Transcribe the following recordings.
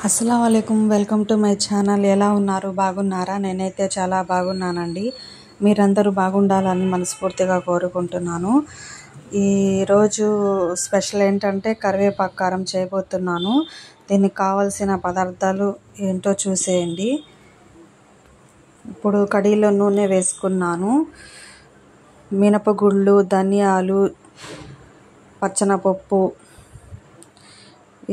అస్సలం వాలేకుమ్, welcome to my channel. ఎలా ఉన్నారు? బాగున్నారా? నేనైతే చాలా బాగున్నానండి. మీరందరూ బాగుండాలని మనస్ఫూర్తిగా కోరుకుంటున్నాను. ఈరోజు స్పెషల్ ఏంటంటే కరివేపాకు కారం చేయబోతున్నాను. దీనికి కావలసిన పదార్థాలు ఏంటో చూసేయండి. ఇప్పుడు కడాయిలో నూనె వేసుకున్నాను. మినపగుళ్ళు, ధనియాలు, పచ్చనపప్పు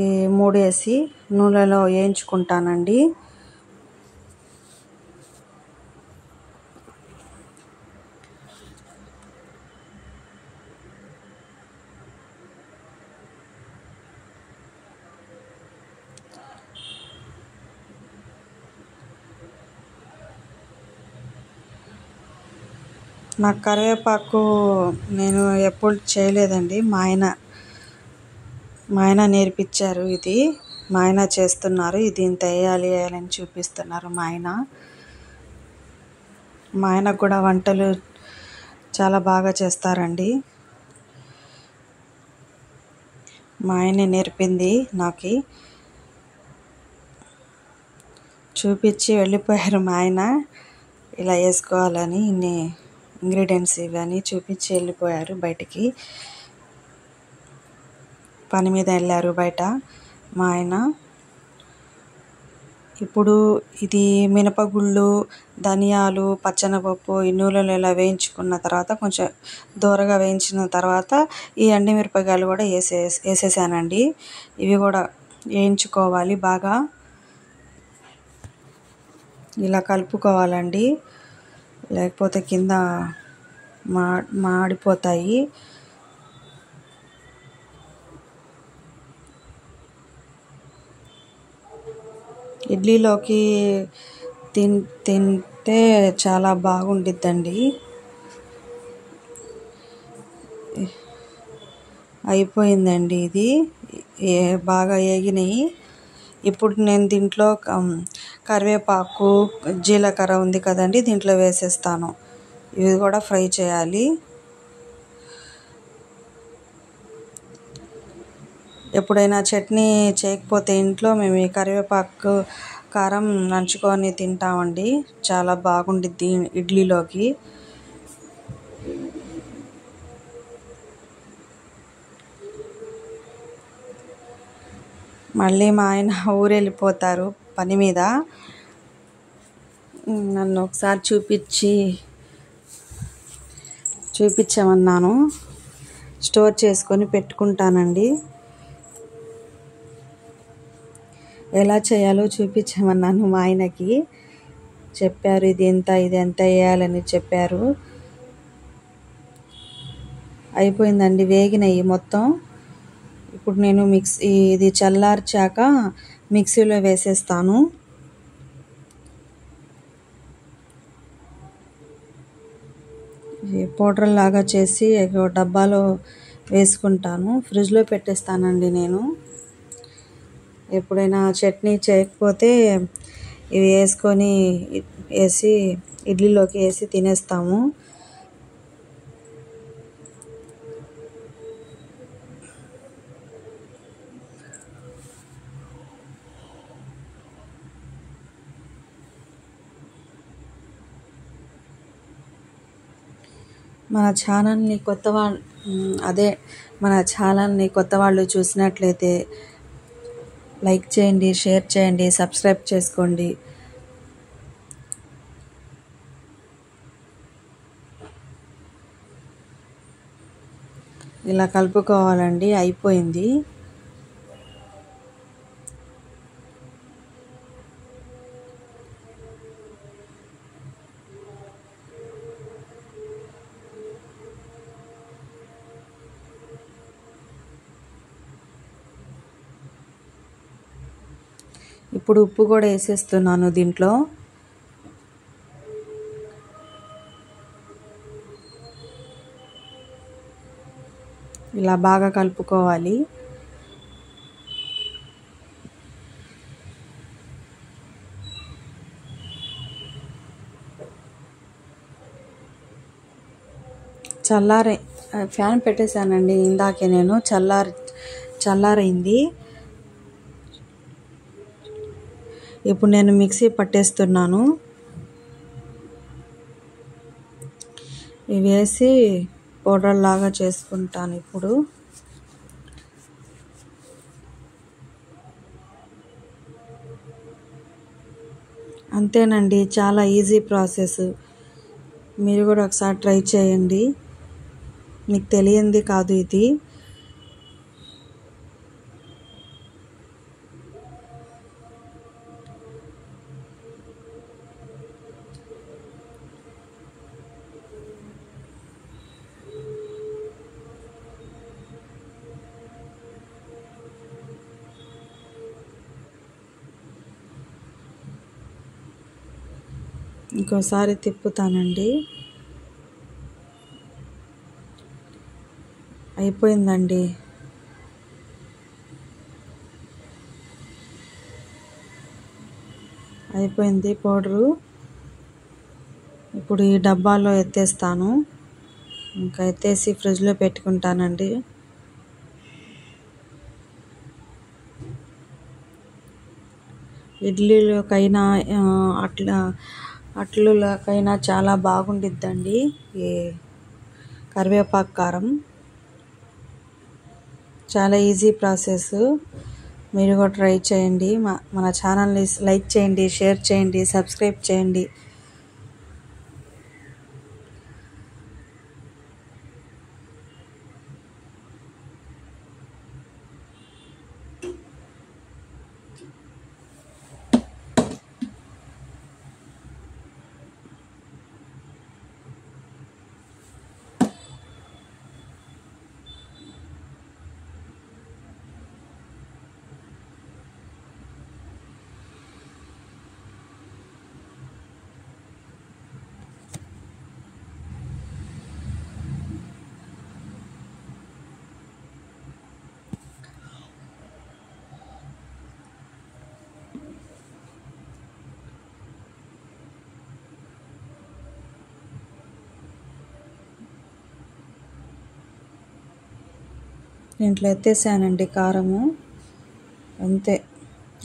ఈ 3 వేసి నూనెలో వేయించుకుంటానండి. నాకు కరివేపాకు నేను ఎప్పుడు చేయలేదండి. మా ఆయన నేర్పించారు. ఇది మా ఆయన చేస్తున్నారు. ఇది ఇంత వేయాలి అని చూపిస్తున్నారు మా ఆయనకు కూడా వంటలు చాలా బాగా చేస్తారండి. మా ఆయనే నేర్పింది నాకు. చూపించి వెళ్ళిపోయారు మా ఆయన. ఇలా వేసుకోవాలని ఇన్ని ఇంగ్రీడియంట్స్ ఇవన్నీ చూపించి వెళ్ళిపోయారు బయటికి. పని మీద వెళ్ళారు బయట మా ఆయన. ఇప్పుడు ఇది మినపగుళ్ళు, ధనియాలు, పచ్చనపప్పు ఈ నూనెలో ఇలా వేయించుకున్న తర్వాత కొంచెం దూరగా వేయించిన తర్వాత ఈ ఎండుమిరపకాయలు కూడా వేసేసానండి. ఇవి కూడా వేయించుకోవాలి బాగా. ఇలా కలుపుకోవాలండి, లేకపోతే కింద మాడిపోతాయి. ఇడ్లీలోకి తింటే చాలా బాగుండిద్దండి. అయిపోయిందండి. ఇది బాగా వేగినాయి. ఇప్పుడు నేను దీంట్లో కరివేపాకు, జీలకర్ర ఉంది కదండి, దీంట్లో వేసేస్తాను. ఇవి కూడా ఫ్రై చేయాలి. ఎప్పుడైనా చట్నీ చేయకపోతే ఇంట్లో మేము ఈ కరివేపాకు కారం నంచుకొని తింటామండి. చాలా బాగుండిద్ది ఇడ్లీలోకి. మళ్ళీ మా ఆయన ఊరు వెళ్ళిపోతారు పని మీద. నన్ను ఒకసారి చూపించమన్నాను. స్టోర్ చేసుకొని పెట్టుకుంటానండి. ఎలా చేయాలో చూపించమన్నాను మా ఆయనకి. చెప్పారు ఇది ఎంత వేయాలని చెప్పారు. అయిపోయిందండి, వేగినాయి మొత్తం. ఇప్పుడు నేను ఇది చల్లార్చాక మిక్సీలో వేసేస్తాను. పౌడర్ లాగా చేసి డబ్బాలో వేసుకుంటాను. ఫ్రిడ్జ్లో పెట్టేస్తానండి నేను. ఎప్పుడైనా చట్నీ చేయకపోతే ఇవి వేసి ఇడ్లీలోకి వేసి తినేస్తాము. మన ఛానల్ని కొత్త వాళ్ళు చూసినట్లయితే లైక్ చేయండి, షేర్ చేయండి, సబ్స్క్రైబ్ చేసుకోండి. ఇలా కలుపుకోవాలండి. అయిపోయింది. ఇప్పుడు ఉప్పు కూడా వేసేస్తున్నాను దీంట్లో. ఇలా బాగా కలుపుకోవాలి. ఫ్యాన్ పెట్టేశానండి ఇందాకే నేను. చల్లారైంది. ఇప్పుడు నేను మిక్సీ పట్టేస్తున్నాను. ఇవి వేసి పౌడర్ లాగా చేసుకుంటాను ఇప్పుడు. అంతేనండి, చాలా ఈజీ ప్రాసెస్. మీరు కూడా ఒకసారి ట్రై చేయండి. మీకు తెలియంది కాదు ఇది. ఇంకోసారి తిప్పుతానండి. అయిపోయిందండి. అయిపోయింది పౌడరు. ఇప్పుడు ఈ డబ్బాలో ఎత్తేస్తాను. ఇంకా ఎత్తేసి ఫ్రిడ్జ్లో పెట్టుకుంటానండి. ఇడ్లీలోకైనా అట్లులకైనా చాలా బాగుండిద్దండి ఈ కరివేపాకు కారం. చాలా ఈజీ ప్రాసెస్. మీరు కూడా ట్రై చేయండి. మన ఛానల్ని లైక్ చేయండి, షేర్ చేయండి, సబ్స్క్రైబ్ చేయండి. దీంట్లో ఎత్తేసానండి కారము. అంతే,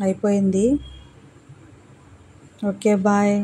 అయిపోయింది. Okay, bye.